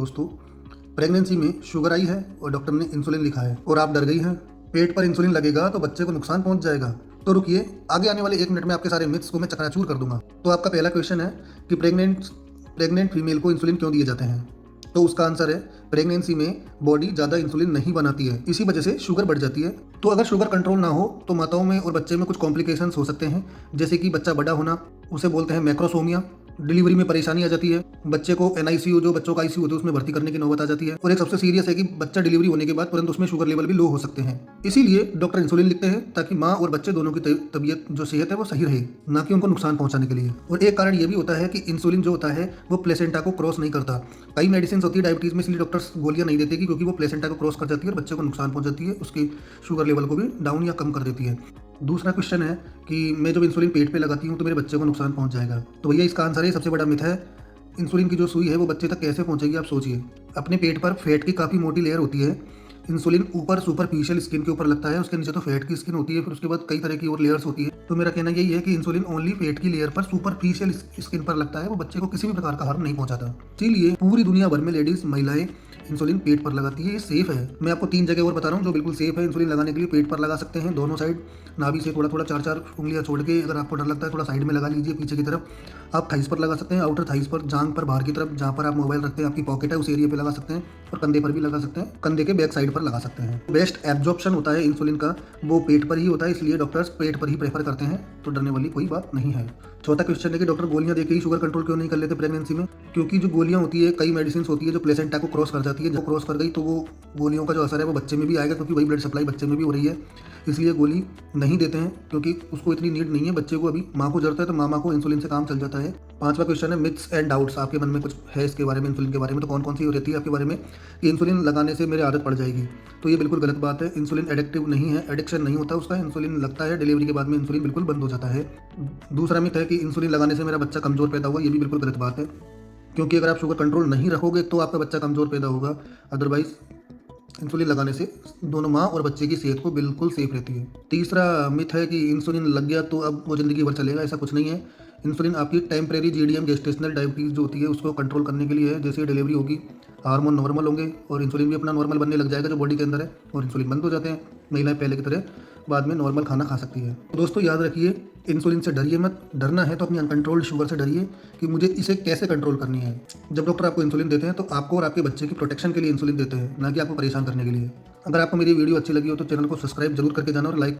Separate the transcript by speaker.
Speaker 1: दोस्तों, प्रेगनेंसी में sugar I है और डॉक्टर ने इंसुलिन लिखा है और आप डर गई हैं। पेट पर इंसुलिन लगेगा तो बच्चे को नुकसान पहुंच जाएगा। तो रुकिए, आगे आने वाले 1 मिनट में आपके सारे मिथ्स को मैं चकनाचूर कर दूंगा। तो आपका पहला क्वेश्चन है कि प्रेग्नेंट फीमेल को इंसुलिन क्यों दिए जाते हैं। तो उसका आंसर है, प्रेगनेंसी में बॉडी ज़्यादा इंसुलिन नहीं बनाती है, इसी वजह से शुगर बढ़ जाती है। तो अगर शुगर कंट्रोल ना हो तो माताओं में और बच्चे में कुछ कॉम्प्लिकेशंस हो सकते हैं, जैसे कि बच्चा बड़ा होना, उसे बोलते हैं मैक्रोसोमिया। डिलीवरी में परेशानी आ जाती है, बच्चे को एनआईसीयू, जो बच्चों का आईसीयू होता है, उसमें भर्ती करने की नौबत आ जाती है। और एक सबसे सीरियस है कि बच्चा डिलीवरी होने के बाद तुरंत उसमें शुगर लेवल भी लो हो सकते हैं। इसीलिए डॉक्टर इंसुलिन लिखते हैं ताकि माँ और बच्चे दोनों की तबीयत, जो सेहत है, वो सही रहे, ना कि उनको नुकसान पहुंचाने के लिए। और एक कारण ये भी होता है कि इंसुलिन जो होता है वो प्लेसेंटा को क्रॉस नहीं करता। कई मेडिसिन होती है डायबिटीज में, इसलिए डॉक्टर्स गोलियां नहीं देते कि क्योंकि वो प्लेसेंटा को क्रॉस कर जाती है और बच्चे को नुकसान पहुंच जाती है, उसकी शुगर लेवल को भी डाउन या कम कर देती है। दूसरा क्वेश्चन है कि मैं जब इंसुलिन पेट पे लगाती हूँ तो मेरे बच्चे को नुकसान पहुंच जाएगा। तो भैया इसका आंसर है, सबसे बड़ा मिथ है। इंसुलिन की जो सुई है वो बच्चे तक कैसे पहुंचेगी, आप सोचिए। अपने पेट पर फैट की काफ़ी मोटी लेयर होती है। इंसुलिन ऊपर सुपरफिशियल स्किन के ऊपर लगता है, उसके नीचे तो फैट की स्किन होती है, फिर उसके बाद कई तरह की और लेयर्स होती है। तो मेरा कहना यही है कि इंसुलिन ओनली फैट की लेयर पर, सुपरफिशियल स्किन पर लगता है, वो बच्चे को किसी भी प्रकार का हार्म नहीं पहुंचाता। इसीलिए पूरी दुनिया भर में लेडीज, महिलाएं इंसुलिन पेट पर लगाती है। ये सेफ है। मैं आपको 3 जगह और बता रहा हूँ जो बिल्कुल सेफ है इंसुलिन लगाने के लिए। पेट पर लगा सकते हैं, दोनों साइड, नाभि से थोड़ा थोड़ा 4-4 उंगलियां छोड़ के। अगर आपको डर लगता है थोड़ा साइड में लगा लीजिए, पीछे की तरफ। आप थाइस पर लगा सकते हैं, आउटर थाइस पर, जांग पर बाहर की तरफ, जहाँ पर आप मोबाइल रखते हैं, आपकी पॉकेट है, उस एरिया पे लगा सकते हैं। और कंधे पर भी लगा सकते हैं, कंधे के बैक साइड पर लगा सकते हैं। बेस्ट एब्जॉर्प्शन होता है इंसुलिन का, वो पेट पर ही होता है, इसलिए डॉक्टर्स पेट पर ही प्रेफर करते हैं। तो डरने वाली कोई बात नहीं है। चौथा क्वेश्चन है कि डॉक्टर गोलियां देके ही शुगर कंट्रोल क्यों नहीं कर लेते प्रेगनेंसी में। क्योंकि जो गोलियां होती है, कई मेडिसिन होती है जो प्लेसेंटा को क्रॉस कर जाती है। जब क्रॉस कर गई तो वो गोलियों का जो असर है वो बच्चे में भी आएगा, क्योंकि वही ब्लड सप्लाई बच्चे में भी हो रही है। इसलिए गोली नहीं देते हैं, क्योंकि उसको इतनी नीड नहीं है। बच्चे को अभी माँ को जरूरत है, तो मामा को इंसुलिन से काम चल जाता है। पांचवा क्वेश्चन है, मिथ्स एंड डाउट्स। आपके मन में कुछ है इसके बारे में, इंसुलिन के बारे में, तो कौन कौन सी रहती है आपके बारे में कि इंसुलिन लगाने से मेरी आदत पड़ जाएगी। तो ये बिल्कुल गलत बात है। इंसुलिन एडिक्टिव नहीं है, एडिक्शन नहीं होता उसका। इंसुलिन लगता है, डिलीवरी के बाद में इंसुलिन बिल्कुल बंद हो जाता है। दूसरा मिथ है कि इंसुलिन लगाने से मेरा बच्चा कमजोर पैदा हुआ। ये भी बिल्कुल गलत बात है, क्योंकि अगर आप शुगर कंट्रोल नहीं रखोगे तो आपका बच्चा कमजोर पैदा होगा। अदरवाइज इंसुलिन लगाने से दोनों माँ और बच्चे की सेहत को बिल्कुल सेफ रहती है। तीसरा मिथ है कि इंसुलिन लग गया तो अब वो ज़िंदगी भर चलेगा। ऐसा कुछ नहीं है। इंसुलिन आपकी टेम्परेरी जीडीएम, गेस्टेशनल डायबिटीज़ जो होती है, उसको कंट्रोल करने के लिए है। जैसे डिलीवरी होगी, हार्मोन नॉर्मल होंगे और इंसुलिन भी अपना नॉर्मल बनने लग जाएगा जो बॉडी के अंदर है, और इंसुलिन बंद हो जाते हैं। महिलाएं पहले की तरह बाद में नॉर्मल खाना खा सकती है। तो दोस्तों याद रखिए, इंसुलिन से डरिए मत। डरना है तो अपनी अनकंट्रोल्ड शुगर से डरिए कि मुझे इसे कैसे कंट्रोल करनी है। जब डॉक्टर आपको इंसुलिन देते हैं तो आपको और आपके बच्चे की प्रोटेक्शन के लिए इंसुलिन देते हैं, ना कि आपको परेशान करने के लिए। अगर आपको मेरी वीडियो अच्छी लगी हो तो चैनल को सब्सक्राइब जरूर करके जाना और लाइक